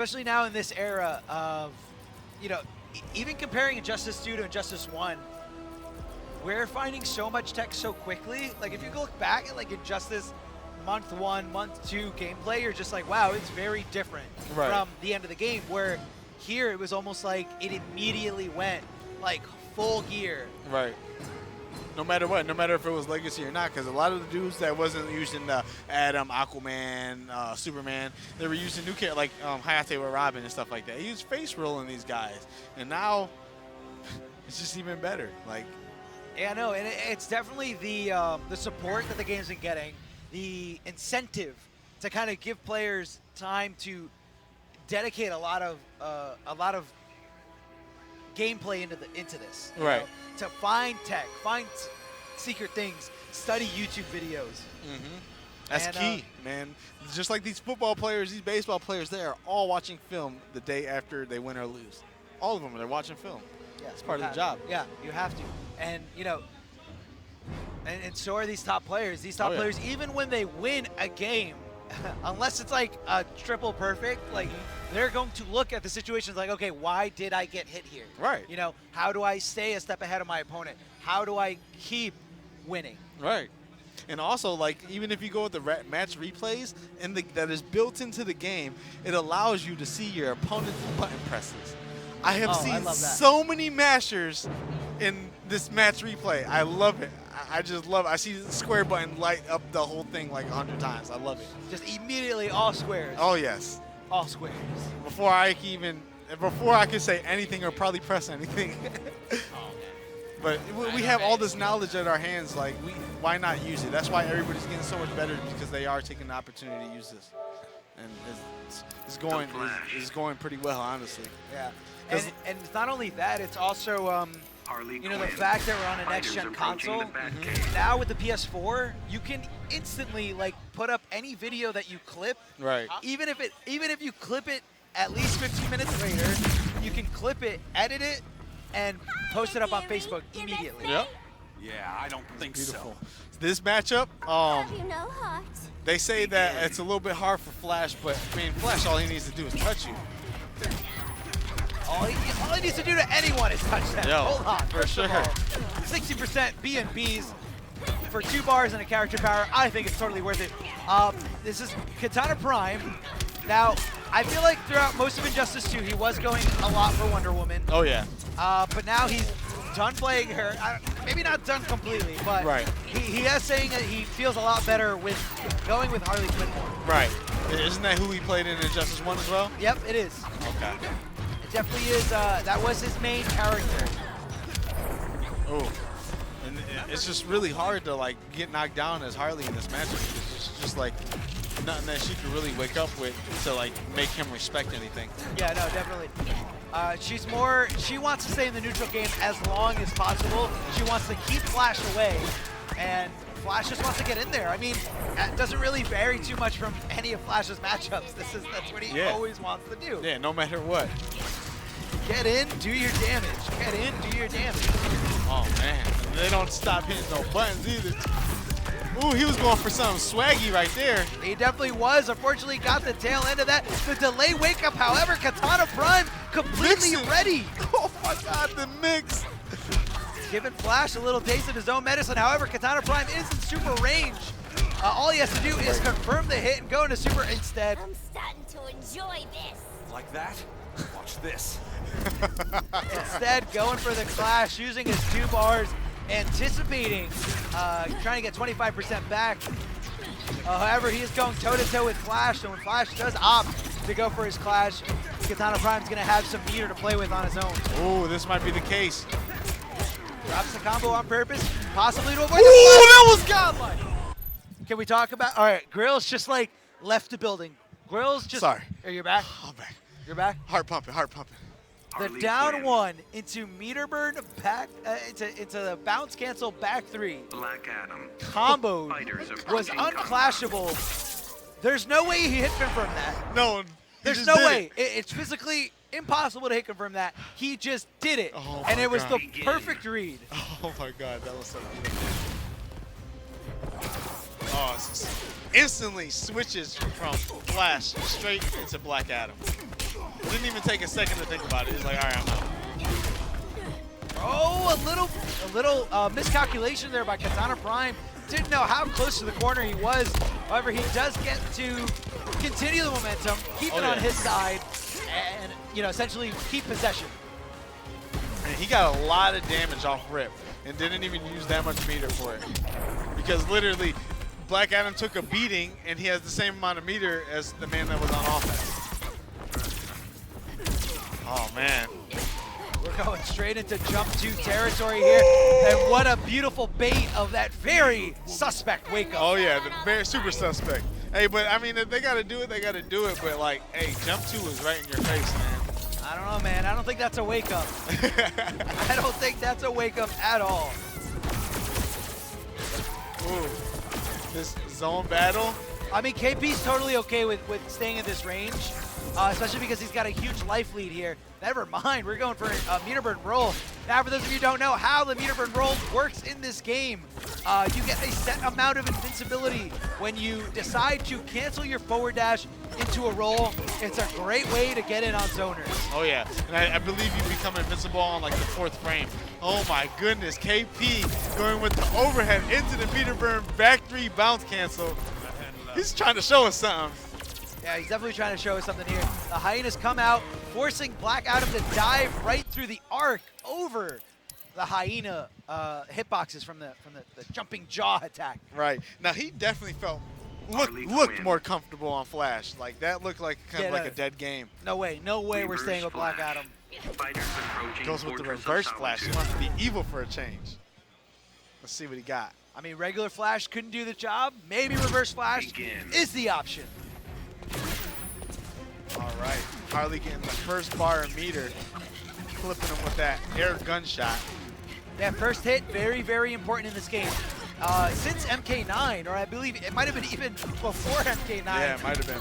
Especially now in this era of, even comparing Injustice 2 to Injustice 1, we're finding so much tech so quickly. Like, if you look back at, like, Injustice month 1, month 2 gameplay, you're just like, wow, it's very different from the end of the game, where here it was almost like it immediately went, like, full gear. Right. No matter what, no matter if it was Legacy or not, because a lot of the dudes that wasn't using Adam, Aquaman, Superman, they were using new characters like Hayate with Robin and stuff like that. He used face rolling these guys, and now it's just even better. Like, yeah, no, and it's definitely the support that the game's been getting, the incentive to kind of give players time to dedicate a lot of gameplay into this. You know, to find tech, find secret things, study YouTube videos. That's key, man. Just like these football players, these baseball players, they are all watching film the day after they win or lose. All of them, they're watching film. Yeah, it's part of the job. Yeah, you have to. And, and so are these top players. These top players, even when they win a game, unless it's like a triple perfect, like they're going to look at the situations like, okay, why did I get hit here? Right. How do I stay a step ahead of my opponent? How do I keep winning? Right. And also, like, even if you go with the match replays that is built into the game, it allows you to see your opponent's button presses. I have seen so many mashers in this match replay. I love it. I just love it. I see the square button light up the whole thing like 100 times. I love it. Just immediately all squares. Oh, yes. All squares. Before I could say anything or probably press anything. But we have all this knowledge at our hands. Like, why not use it? That's why everybody's getting so much better, because they are taking the opportunity to use this. And it's going pretty well, honestly. Yeah. And it's not only that, it's also the fact that we're on a next-gen console. Now with the PS4, you can instantly put up any video that you clip. Right. Even if you clip it at least 15 minutes later, you can clip it, edit it, and post it up on Facebook immediately. Yep. Yeah, I don't think so. This matchup, they say that it's a little bit hard for Flash, but I mean, Flash, all he needs to do is touch you. All he needs to do to anyone is touch them. Hold on, for sure. 60% B&Bs for 2 bars and a character power. I think it's totally worth it. This is Katana Prime. Now, I feel like throughout most of Injustice 2, he was going a lot for Wonder Woman. Oh, yeah. But now he's done playing her. Maybe not done completely, but he is saying that he feels a lot better with going with Harley Quinn more. Right. Isn't that who he played in Injustice 1 as well? Yep, it is. Okay. It definitely is. That was his main character. Oh. And it's just really hard to, get knocked down as Harley in this matchup. It's just, nothing that she could really wake up with to, make him respect anything. Yeah, no, definitely. She wants to stay in the neutral game as long as possible. She wants to keep Flash away, and Flash just wants to get in there. I mean, it doesn't really vary too much from any of Flash's matchups. That's what he always wants to do. Yeah, no matter what. Get in, do your damage. Get in, do your damage. Oh, man. They don't stop hitting no buttons either. Ooh, he was going for something swaggy right there. He definitely was. Unfortunately, got the tail end of that. The delay wake up, however, Katana Prime completely ready. Oh my God, the mix. Giving Flash a little taste of his own medicine. However, Katana Prime is in super range. All he has to do is confirm the hit and go into super instead. I'm starting to enjoy this. Like that? Watch this. Instead, going for the clash, using his 2 bars, anticipating, trying to get 25% back. However, he is going toe-to-toe with Flash, so when Flash does opt to go for his clash, Katana Prime's going to have some meter to play with on his own. Ooh, this might be the case. Drops the combo on purpose, possibly to avoid the that was godlike. Can we talk about, all right, Grill's just left the building. Grill's just, sorry. Are you back? I'm back. You're back? Heart pumping, heart pumping. The down 1 into meter burn back, into the bounce cancel back 3. Black Adam. Combo was unclashable. There's no way he hit confirm that. No. There's no way. It's physically impossible to hit confirm that. He just did it. Oh and it was God. the perfect read. Oh my God, that was so beautiful. Oh, it's just instantly switches from Flash straight into Black Adam. Didn't even take a second to think about it. He's like, all right, I'm out. Oh, a little miscalculation there by Katana Prime. Didn't know how close to the corner he was. However, he does get to continue the momentum, keep it on his side, and essentially keep possession. And he got a lot of damage off rip and didn't even use that much meter for it. Because literally, Black Adam took a beating and he has the same amount of meter as the man that was on offense. Oh, man. We're going straight into jump 2 territory here. And what a beautiful bait of that very suspect wake up. Oh, yeah, the very super suspect. Hey, but I mean, if they got to do it, they got to do it. But, like, hey, jump 2 is right in your face, man. I don't know, man. I don't think that's a wake up. I don't think that's a wake up at all. Ooh, this zone battle. I mean, KP's totally okay with staying in this range, especially because he's got a huge life lead here. Never mind, we're going for a meter burn roll. Now, for those of you who don't know how the meter burn roll works in this game, you get a set amount of invincibility when you decide to cancel your forward dash into a roll. It's a great way to get in on zoners. Oh, yeah, and I believe you become invincible on, like, the 4th frame. Oh, my goodness, KP going with the overhead into the meter burn, back 3 bounce cancel. He's trying to show us something. Yeah, he's definitely trying to show us something here. The Hyenas come out, forcing Black Adam to dive right through the arc over the Hyena hitboxes from the jumping jaw attack. Right. Now, he definitely looked more comfortable on Flash. Like, that looked like kind of like a dead game. No way we're staying with Black Adam. Goes with the reverse Flash. He wants to be evil for a change. Let's see what he got. I mean, regular Flash couldn't do the job. Maybe reverse Flash is the option. All right, Harley getting the first bar of meter, clipping him with that air gunshot. That first hit, very, very important in this game. Since MK9, or I believe it might have been even before MK9. Yeah, it might have been.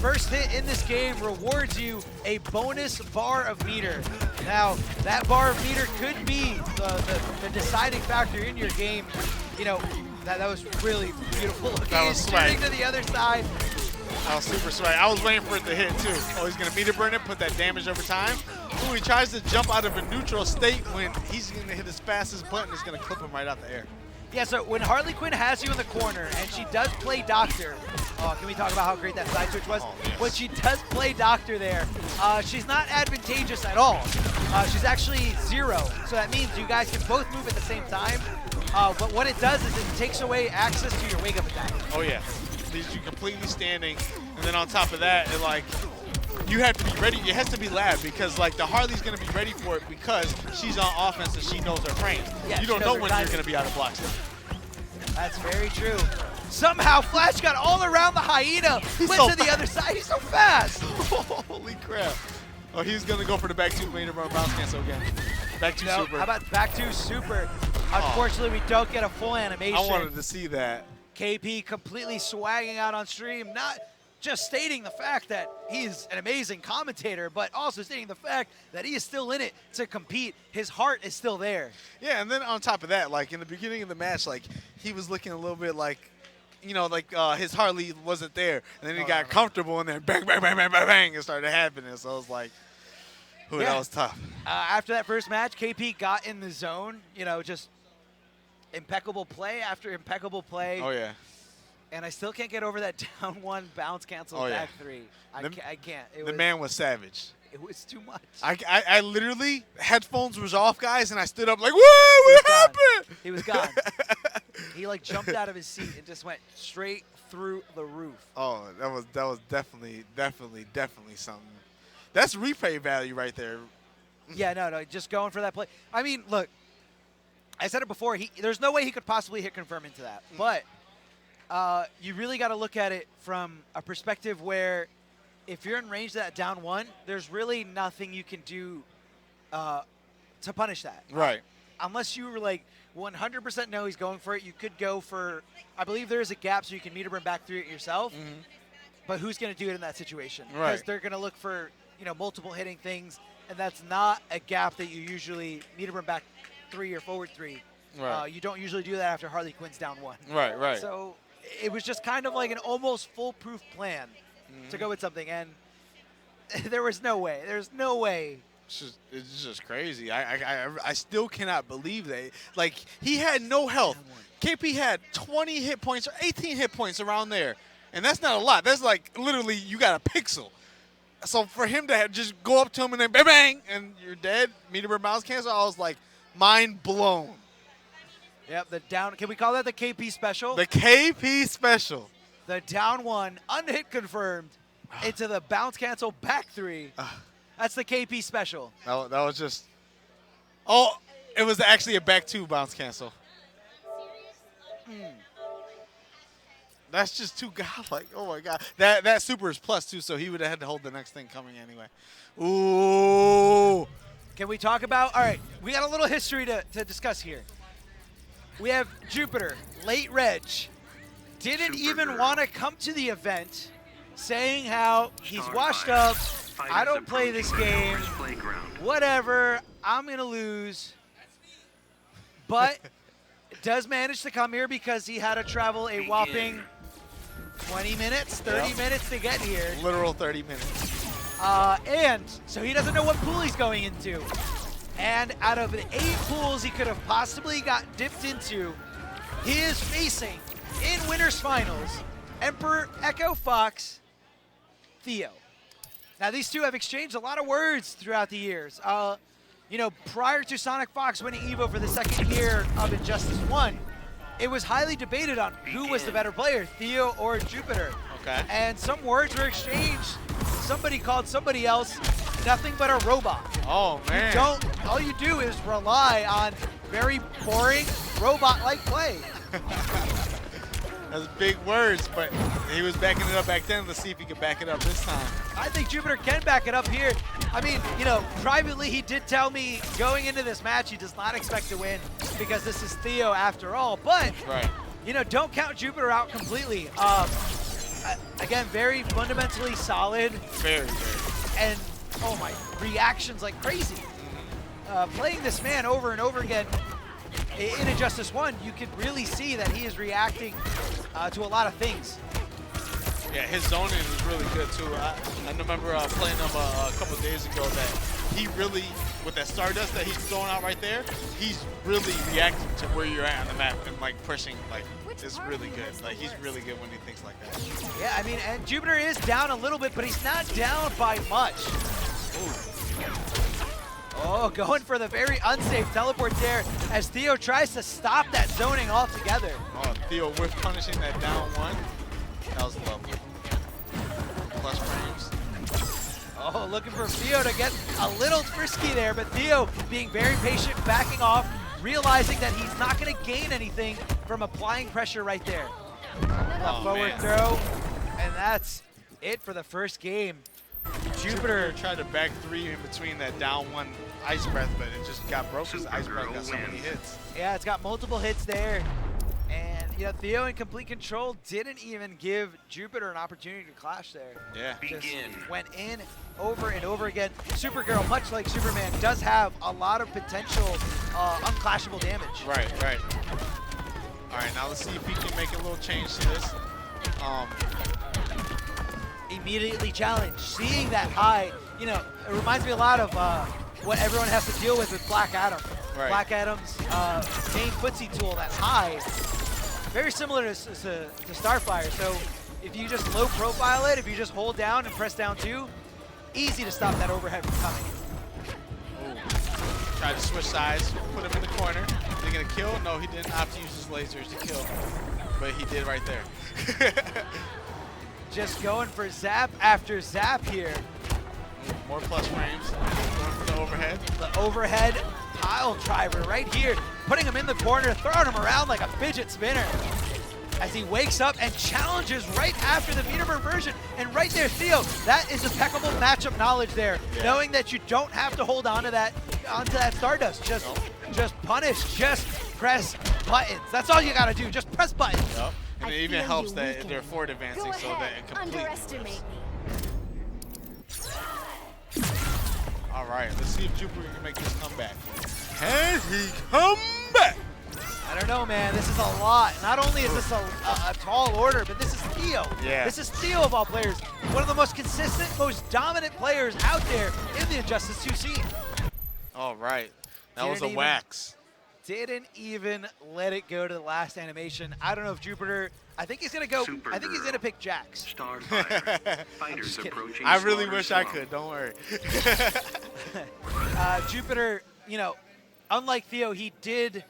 First hit in this game rewards you a bonus bar of meter. Now, that bar of meter could be the deciding factor in your game. That was really beautiful. That was swag. To the other side. That was super swag. I was waiting for it to hit too. Oh, he's gonna meter burn it, put that damage over time. Ooh, he tries to jump out of a neutral state when he's gonna hit his fastest button. It's gonna clip him right out the air. Yeah, so when Harley Quinn has you in the corner and she does play Doctor, can we talk about how great that side switch was? Oh, yes. When she does play Doctor there, she's not advantageous at all. She's actually 0, so that means you guys can both move at the same time. But what it does is it takes away access to your wake-up attack. Oh yeah, leaves you completely standing, and then on top of that, you have to be ready. It has to be lab because like the Harley's gonna be ready for it because she's on offense and she knows her frame. Yeah, you don't know when you're gonna be out of blocks. That's very true. Somehow Flash got all around the Hyena, went to the other side. He's so fast. Holy crap! Oh, he's gonna go for the back 2 meter run bounce cancel again. Back 2 super. How about back 2 super? Unfortunately, we don't get a full animation. I wanted to see that. KP completely swagging out on stream, not just stating the fact that he's an amazing commentator, but also stating the fact that he is still in it to compete. His heart is still there. Yeah, and then on top of that, like in the beginning of the match, like he was looking a little bit like, his Harley wasn't there, and then he got comfortable, and then bang, bang, bang, bang, bang, bang, it started happening. So I was like, ooh, that was tough. After that first match, KP got in the zone, just impeccable play after impeccable play. Oh, yeah. And I still can't get over that down 1 bounce cancel back 3. I can't. The man was savage. It was too much. I literally, headphones was off, guys, and I stood up like, whoa, what happened? He was gone. He like jumped out of his seat and just went straight through the roof. Oh, that was definitely something. That's replay value right there. Yeah, no, just going for that play. I mean, look, I said it before. There's no way he could possibly hit confirm into that. But you really got to look at it from a perspective where if you're in range of that down 1, there's really nothing you can do to punish that. Right. Unless you were like 100% know he's going for it, you could go for, I believe there is a gap so you can meter burn back through it yourself. Mm-hmm. But who's going to do it in that situation? Right. Because they're going to look for, multiple hitting things, and that's not a gap that you usually meter burn back 3 or forward 3. Right. You don't usually do that after Harley Quinn's down 1. Right. So it was just kind of like an almost foolproof plan to go with something. And there was no way. There's no way. It's just crazy. I still cannot believe that. Like, he had no health. KP had 20 hit points or 18 hit points around there. And that's not a lot. That's like literally you got a pixel. So for him to just go up to him and then bang, bang, and you're dead, meter mouse cancel, I was like mind blown. Yep, the down. Can we call that the KP special? The KP special. The down one, unhit confirmed, into the bounce cancel back three. That's the KP special. That was just. Oh, it was actually a back two bounce cancel. That's just too godlike. Oh my god. That super is plus two, so he would have had to hold the next thing coming anyway. Ooh. Can we talk about? All right, we got a little history to discuss here. We have Jupiter, late reg, didn't even want to come to the event, saying how he's washed up. I don't play this game. Whatever. I'm gonna lose. But does manage to come here because he had to travel a whopping 20 minutes, 30 minutes to get here. Literal 30 minutes. And so he doesn't know what pool he's going into. And out of the 8 pools he could have possibly got dipped into, he is facing, in Winners Finals, Emperor Echo Fox, Theo. Now these two have exchanged a lot of words throughout the years. You know, prior to Sonic Fox winning EVO for the 2nd year of Injustice 1, it was highly debated on who was the better player, Theo or Jupiter. Okay. And some words were exchanged. Somebody called somebody else nothing but a robot. Oh, man. All you do is rely on very boring robot-like play. That's big words, but he was backing it up back then. Let's see if he can back it up this time. I think Jupiter can back it up here. I mean, you know, privately he did tell me going into this match he does not expect to win because this is Theo after all. But, you know, don't count Jupiter out completely. Again, very fundamentally solid. Very. And, oh my, reactions like crazy. Playing this man over and over again in Injustice 1, you could really see that he is reacting to a lot of things. Yeah, his zoning is really good too. I remember playing him a couple of days ago that he really, with that Stardust that he's throwing out right there, he's really reacting to where you're at on the map and like pushing, like it's really good. Like he's really good when he thinks like that. Yeah, I mean, and Jupiter is down a little bit, but he's not down by much. Oh, going for the very unsafe teleport there as Theo tries to stop that zoning altogether. Oh, Theo with punishing that down one. That was lovely. Plus frames. Oh, looking for Theo to get a little frisky there, but Theo being very patient, backing off, realizing that he's not going to gain anything from applying pressure right there. A forward throw, and that's it for the first game. Jupiter tried to back 3 in between that down one ice breath, but it just got broke because ice breath got so many hits. Yeah, it's got multiple hits there. And, you know, Theo in complete control didn't even give Jupiter an opportunity to clash there. Yeah. Just went in over and over again. Supergirl, much like Superman, does have a lot of potential unclashable damage. Right. All right, now let's see if he can make a little change to this. Immediately challenged, seeing that high, you know, it reminds me a lot of what everyone has to deal with Black Adam. Right. Black Adam's main footsie tool, that high, very similar to Starfire. So if you just low profile it, if you just hold down and press down 2, easy to stop that overhead from coming. Ooh. Tried to switch sides, put him in the corner. Is he gonna kill? No, he didn't have to use his lasers to kill, but he did right there. Just going for zap after zap here. More plus frames. Going for the overhead. The overhead pile driver right here, putting him in the corner, throwing him around like a fidget spinner. As he wakes up and challenges right after the meter version. And right there, Theo, that is impeccable matchup knowledge there. Yeah. Knowing that you don't have to hold onto that Stardust. Just punish, just press buttons. That's all you gotta do, just press buttons. Yep. And it even helps that they're forward advancing so that it completely underestimate me. All right, let's see if Jupiter can make this comeback. Can he come back? I don't know, man. This is a lot. Not only is this a tall order, but this is Theo. Yeah. This is Theo of all players. One of the most consistent, most dominant players out there in the Injustice 2 scene. All right. That was a Didn't even- wax. Didn't even let it go to the last animation. I don't know if Jupiter, I think he's going to go, I think he's going to pick Jax. Starfire. Fighters kidding. approaching. I really Slaughter wish I Swamp. could. Don't worry. Jupiter, you know, unlike Theo, he did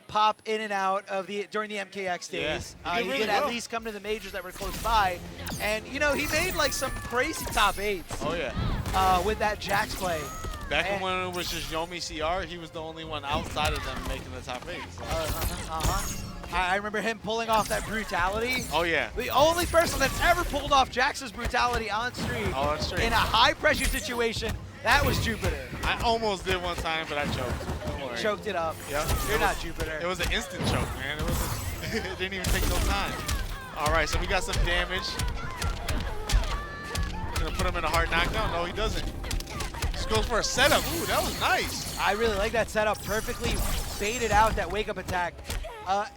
pop in and out of during the MKX days. Yeah, he did He really did at well. least come to the majors that were close by, and you know he made like some crazy top 8s Oh, yeah. with that Jax play. Back And- when it was just Yomi CR, he was the only one outside of them making the top 8. So. I remember him pulling off that brutality. Oh, yeah. The only person that's ever pulled off Jax's brutality on stream Oh, on stream. in a high pressure situation, that was Jupiter. I almost did one time, but I choked. Don't worry. Choked it up. Yep. You're It not was- Jupiter. It was an instant choke, man. It was. It didn't even take no time. All right, so we got some damage. Gonna put him in a hard knockdown. No, he doesn't. Just goes for a setup. Ooh, that was nice. I really like that setup. Perfectly baited out that wake-up attack.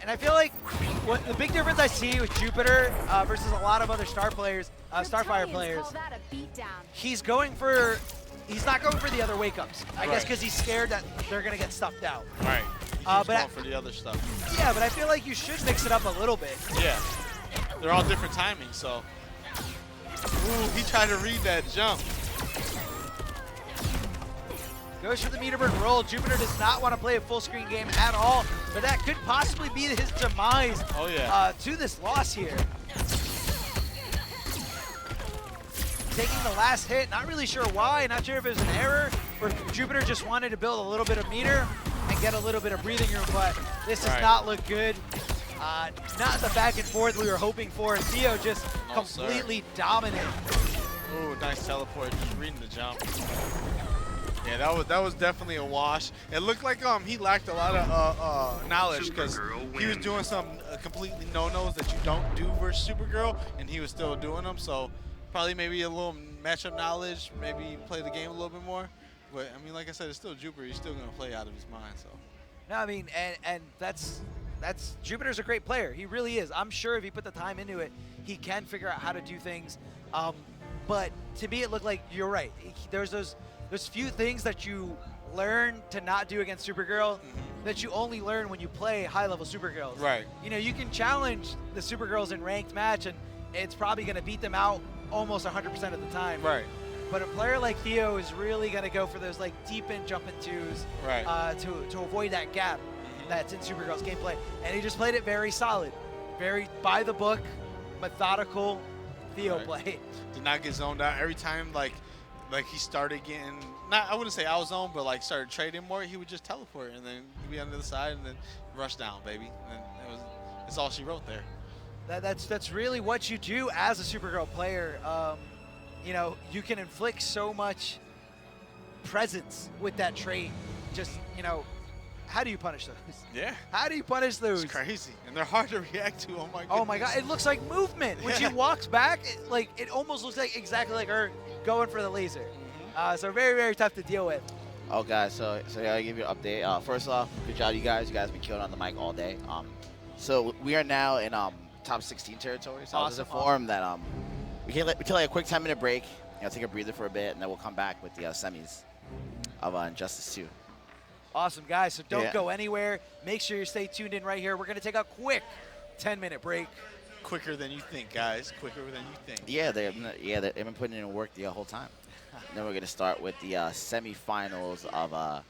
And I feel like the big difference I see with Jupiter versus a lot of other Starfire players, he's not going for the other wake-ups. I guess Right. because he's scared that they're going to get stuffed out. Right. He's but going for the other stuff. Yeah, but I feel like you should mix it up a little bit. Yeah. They're all different timings, so. Ooh, he tried to read that jump. Goes for the meter burn roll. Jupiter does not want to play a full screen game at all, but that could possibly be his demise Oh, yeah. to this loss here. Taking the last hit, not really sure why, not sure if it was an error, or if Jupiter just wanted to build a little bit of meter and get a little bit of breathing room, but this does Right. not look good. Not the back and forth we were hoping for. Theo just No, sir. completely dominant. Ooh, nice teleport. Just reading the jump. Yeah, that was definitely a wash. It looked like he lacked a lot of knowledge because he was doing some completely no-nos that you don't do versus Supergirl, and he was still doing them. So probably maybe a little matchup knowledge, maybe play the game a little bit more. But I mean, like I said, it's still Jupiter. He's still gonna play out of his mind. So. No, I mean, and that's Jupiter's a great player. He really is. I'm sure if he put the time into it, he can figure out how to do things. But to me, it looked like you're right. There's those few things that you learn to not do against Supergirl that you only learn when you play high-level Supergirls. Right. You know, you can challenge the Supergirls in ranked match, and it's probably going to beat them out almost 100% of the time. Right. But a player like Theo is really going to go for those like deep in jump in twos Right. to avoid that gap that's in Supergirl's gameplay. And he just played it very solid, very by the book, methodical Theo Right. play. Did not get zoned out every time. Like he started getting, I wouldn't say out zone, but like started trading more. He would just teleport and then he'd be on the other side and then rush down, baby. And that's all she wrote there. That's really what you do as a Supergirl player. You know, you can inflict so much presence with that trait. Just, you know, how do you punish those? Yeah. How do you punish those? It's crazy. And they're hard to react to. Oh my god. Oh my god, it looks like movement. When she Yeah. walks back, it almost looks like exactly like her going for the laser. So very, very tough to deal with. Oh, guys, so yeah, I'll give you an update. First off, good job, you guys. You guys been killing on the mic all day. So we are now in top 16 territory. So I was Awesome, informed that we take like a quick 10-minute break. Take a breather for a bit, and then we'll come back with the semis of Injustice 2. Awesome, guys. So don't Yeah. go anywhere. Make sure you stay tuned in right here. We're going to take a quick 10-minute break. Quicker than you think, guys. Quicker than you think. Yeah, they've been putting in work the whole time. Then we're gonna start with the semifinals of